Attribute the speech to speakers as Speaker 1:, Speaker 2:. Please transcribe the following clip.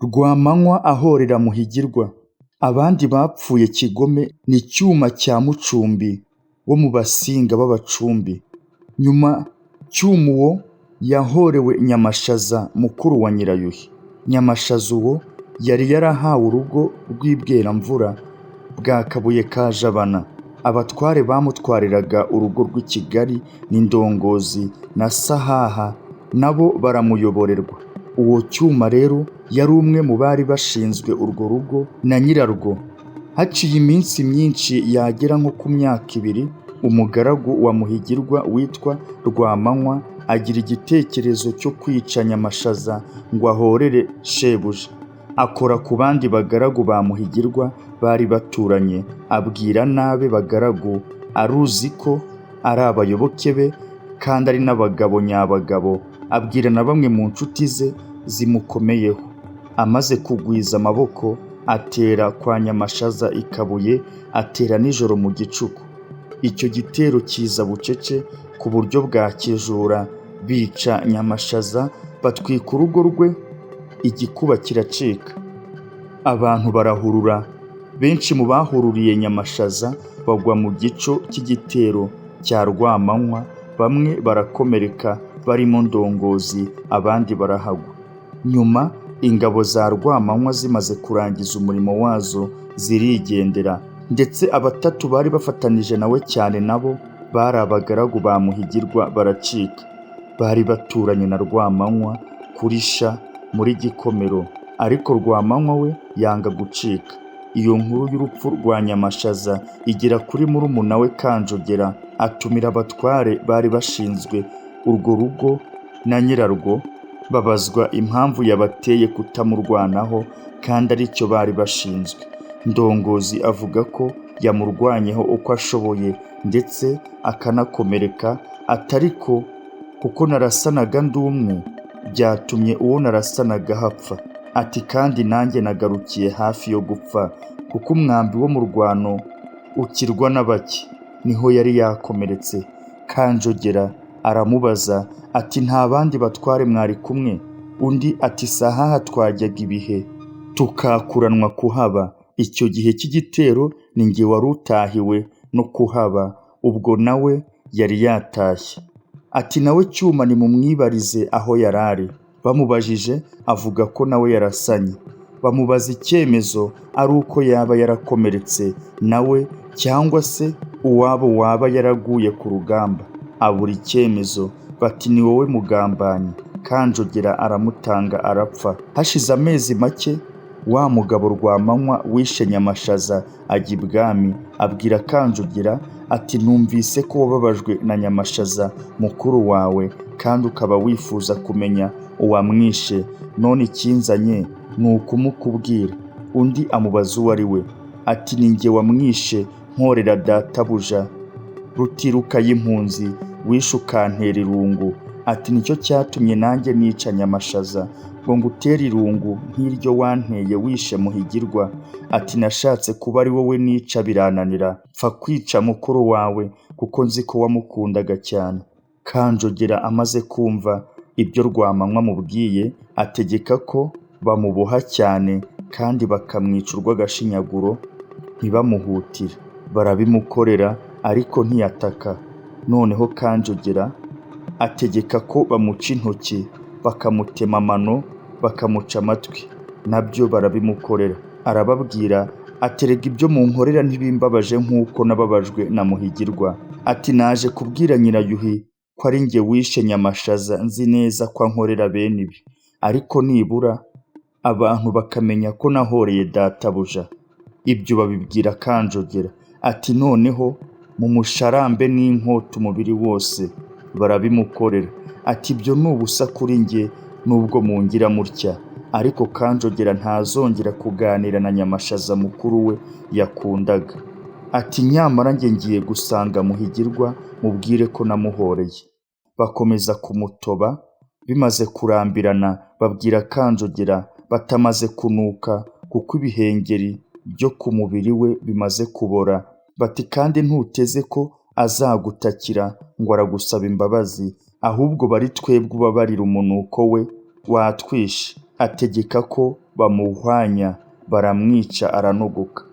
Speaker 1: Rwamanywa ahorera Muhigirwa. Abandi bapfuye Kigome ni Cyuma cya Mucumbi wo mu Basinga b'Abacumbi. Nyuma Cyuma uwo yahorewe Nyamashaza mukuru wa Nyirayuhi. Nyamashaza uwo yari yarahawe urugo rw'Ibweramvura bwa Kabuye ka Jabana. Abatware bamutwariraga urugo rw'i Kigali n'Indongozi na Sahaha nabo baramuyoborerwa. Uwo Cyuma rero yari umwe mu bari bashinzwe urwo rugo na nyirarwo. Haciye iminsi myinshi yagera nko ku myaka 2, umugaragu wa Muhigirwa witwa Rwamanywa agira igitekerezo cyo kwica Nyamashaza ngo ahorere shebuja. Akora ku bandi bagaragu ba Muhigirwa bari baturanye, abwira nabe bagaragu aruzi ko ari abayoboke be kandi ari n'abagabo nyabagabo. Abwira na bamwe mu nshuti ze zimukomeyeho. Amaze kugwiza amaboko atera kwa Nyamashaza i Kabuye, atera nijoro mu gicuku. Icyo gitero kiza bucece ku buryo bwa kijura, bica Nyamashaza batwika urugo rwe, igikuba kiracika. Abantu barahurura. Benshi mu bahururiye Nyamashaza bagwa mu gico cy'igitero cya Rwamanywa. Bamwe barakomereka barimo Ndongozi, abandi barahagwa. Nyuma ingabo za Rwamanywa zimaze kurangiza umurimo wazo zirigendera, ndetse abatatu bari bafatanije nawe cyane nabo bari abagaragu ba Muhigirwa baracika. Bari baturanye na Rwamanywa kuri Sha muri Gikomero, ariko Rwamanywa we yanga gucika. Iyo nkuru y'urupfu rwa Nyamashaza igera kuri murumuna we Kanjogera, atumira abatware bari bashinzwe urwo rugo na nyirarwo, babazwa impamvu yabateye kutamurwanaho kandi ari cyo bari bashinzwe. Ndongozi avuga ko yamurwanyeho uko ashoboye ndetse akanakomereka, atariko kuko narasanaga ndi umwe byatumye uwo narasanaga hapfa. Ati kandi nanjye nagarukiye hafi yo gupfa, kuko umwambi wo mu rwano ukirwa n'abake. Niho yari yakomeretse. Kanjogera aramubaza ati nta bandi batware mwari kumwe? Undi ati Sahaha twajyaga ibihe tukakuranwa kuhaba. Icyo gihe cy'igitero ni nge wari utahiwe no kuhaba, ubwo nawe yari yatashye. Ati nawe Cyuma ni mumwibarize aho yarari. Bamubajije avuga ko nawe yarasanye. Bamubaza icyemezo ari uko yaba yarakomeretse nawe cyangwa se uwabo waba yaraguye ku rugamba. Abura icyemezo. Bati ni wowe mugambanyi. Kanjogera aramutanga arapfa. Hashize amezi make wa mugabo Rwamanywa wishe Nyamashaza ajya ibwami, abwira Kanjogera ati numvise ko wababajwe na Nyamashaza mukuru wawe kandi ukaba wifuza kumenya uwamwishe, none ikinzanye ni ukumukubwira. Undi amubaza uwo ari we. Ati ni nge wamwishe nkorera databuja Rutiruka y'impunzi wishe ukantera irungu. Ati nicyo cyatumye nanjye nica Nyamashaza ngo ngutere irungu nk'iryo wanteye wishe Muhigirwa. Ati nashatse kuba ari wowe nica birananira, pfa kwica mukuru wawe kuko nzi ko wamukundaga cyane. Kanjogera amaze kumva ibyo Rwamanywa amubwiye, ategeka ko bamuboha cyane kandi bakamwica urw'agashinyaguro ntibamuhutire. Barabimukorera ariko ntiyataka. Noneho Kanjogera ategeka ko bamuca intoki, bakamutema amano, bakamuca amatwi. Nabyo barabimukorera. Arababwira aterega ibyo munkorera ntibimbabaje nk'uko nababajwe na Muhigirwa. Ati naje kubwira Nyirayuhi ko ari nge wishe Nyamashaza, nzi neza ko ankorera bene ibi, ariko nibura abantu bakamenya ko nahoreye databuja. Ibyo babibwira Kanjogera. Ati noneho mumusharambe n'inkota umubiri wose. Barabimukorera. Ati ibyo ni ubusa kuri nge nubwo mungira mutya. Ariko Kanjogera ntazongera kuganira na Nyamashaza mukuru we yakundaga. Ati nyamara nge ngiye gusanga Muhigirwa mubwire ko namuhoreye. Bakomeza kumutoba. Bimaze kurambirana babwira Kanjogera batamaze kunuka kuko ibihengeri byo ku mubiri we bimaze kubora. Bati kandi ntuteze ko azagutakira ngo aragusaba imbabazi, ahubwo bari twebwe ubabarira umunuko we watwishe. Ategeka ko bamuhwanya, baramwica aranogoka.